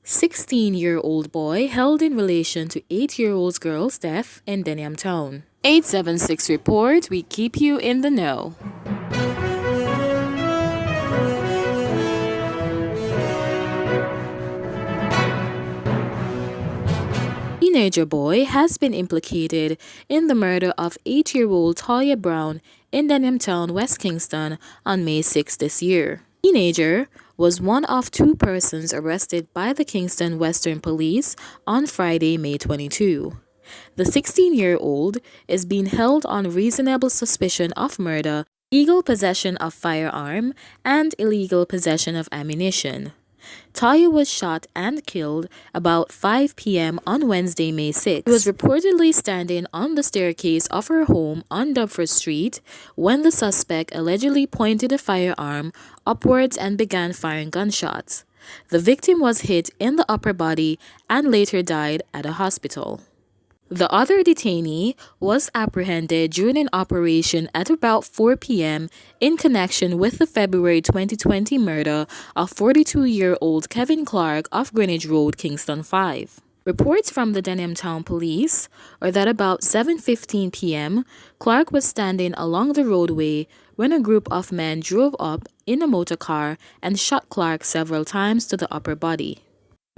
16-year-old boy held in relation to 8-year-old girl's death in Denham Town. 876 report, we keep you in the know. Teenager boy has been implicated in the murder of 8-year-old Toya Brown in Denham Town, West Kingston on May 6 this year. Teenager was one of two persons arrested by the Kingston Western Police on Friday, May 22. The 16-year-old is being held on reasonable suspicion of murder, illegal possession of firearm, and illegal possession of ammunition. Toya was shot and killed about 5 p.m. on Wednesday, May 6. She was reportedly standing on the staircase of her home on Dubford Street when the suspect allegedly pointed a firearm upwards and began firing gunshots. The victim was hit in the upper body and later died at a hospital. The other detainee was apprehended during an operation at about 4 p.m. in connection with the February 2020 murder of 42-year-old Kevin Clark of Greenwich Road, Kingston 5. Reports from the Denham Town Police are that about 7:15 p.m., Clark was standing along the roadway when a group of men drove up in a motor car and shot Clark several times to the upper body.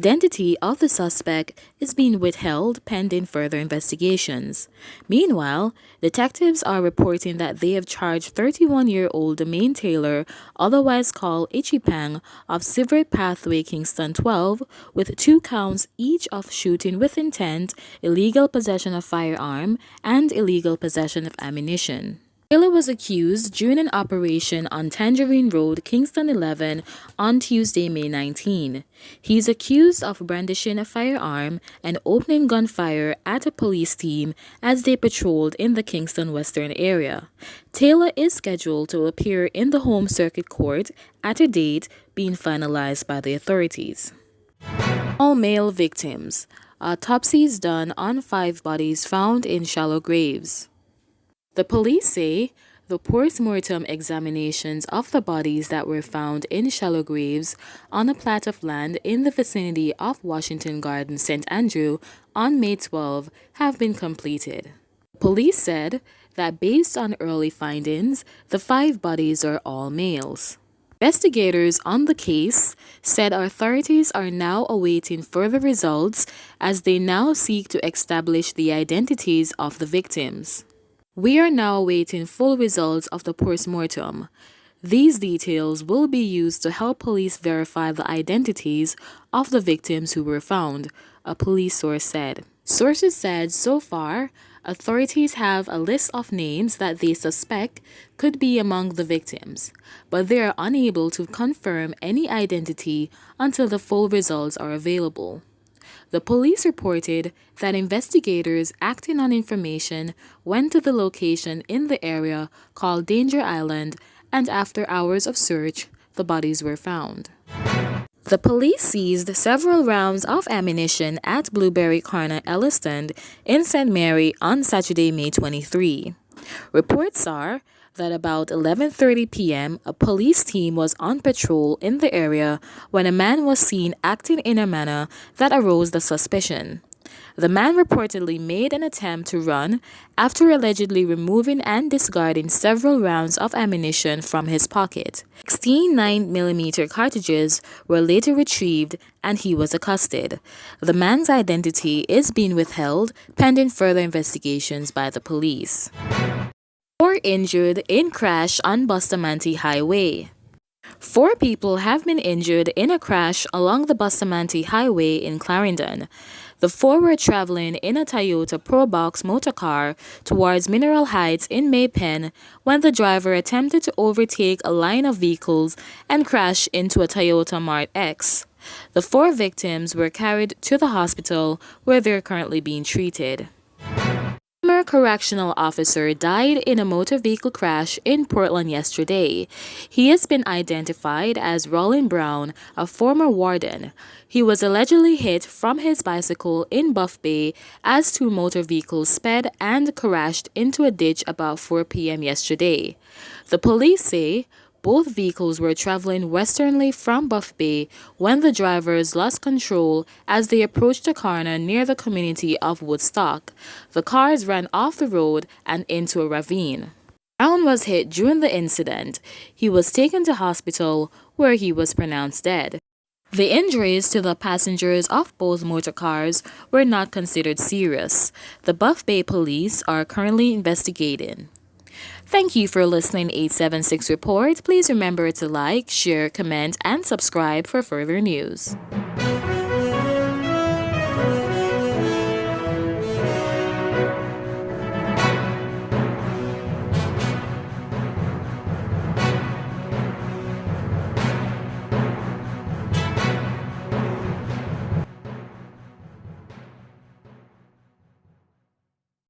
Identity of the suspect is being withheld pending further investigations. Meanwhile, detectives are reporting that they have charged 31-year-old Domain Taylor, otherwise called Ichipang, of Sivert Pathway, Kingston 12, with 2 counts each of shooting with intent, illegal possession of firearm, and illegal possession of ammunition. Taylor was accused during an operation on Tangerine Road, Kingston 11, on Tuesday, May 19. He is accused of brandishing a firearm and opening gunfire at a police team as they patrolled in the Kingston Western area. Taylor is scheduled to appear in the Home Circuit Court at a date being finalized by the authorities. All male victims. Autopsies done on 5 bodies found in shallow graves. The police say the post-mortem examinations of the bodies that were found in shallow graves on a plot of land in the vicinity of Washington Garden, St. Andrew, on May 12 have been completed. Police said that based on early findings, the 5 bodies are all males. Investigators on the case said authorities are now awaiting further results as they now seek to establish the identities of the victims. We are now awaiting full results of the post-mortem. These details will be used to help police verify the identities of the victims who were found, a police source said. Sources said so far, authorities have a list of names that they suspect could be among the victims, but they are unable to confirm any identity until the full results are available. The police reported that investigators acting on information went to the location in the area called Danger Island, and after hours of search, the bodies were found. The police seized several rounds of ammunition at Blueberry Corner, Elliston, in St. Mary on Saturday, May 23. Reports are that about 11:30 p.m., a police team was on patrol in the area when a man was seen acting in a manner that aroused the suspicion. The man reportedly made an attempt to run after allegedly removing and discarding several rounds of ammunition from his pocket. 16 9mm cartridges were later retrieved and he was accosted. The man's identity is being withheld pending further investigations by the police. 4 injured in crash on Bustamante Highway. 4 people have been injured in a crash along the Bustamante Highway in Clarendon. The 4 were traveling in a Toyota Probox motorcar towards Mineral Heights in May Pen when the driver attempted to overtake a line of vehicles and crash into a Toyota Mart X. The 4 victims were carried to the hospital where they are currently being treated. A correctional officer died in a motor vehicle crash in Portland yesterday. He has been identified as Rollin Brown, a former warden. He was allegedly hit from his bicycle in Buff Bay as 2 motor vehicles sped and crashed into a ditch about 4 p.m. yesterday. The police say Both vehicles were traveling westernly from Buff Bay when the drivers lost control as they approached a corner near the community of Woodstock. The cars ran off the road and into a ravine. Brown was hit during the incident. He was taken to hospital where he was pronounced dead. The injuries to the passengers of both motor cars were not considered serious. The Buff Bay Police are currently investigating. Thank you for listening to 876 Report. Please remember to like, share, comment, and subscribe for further news.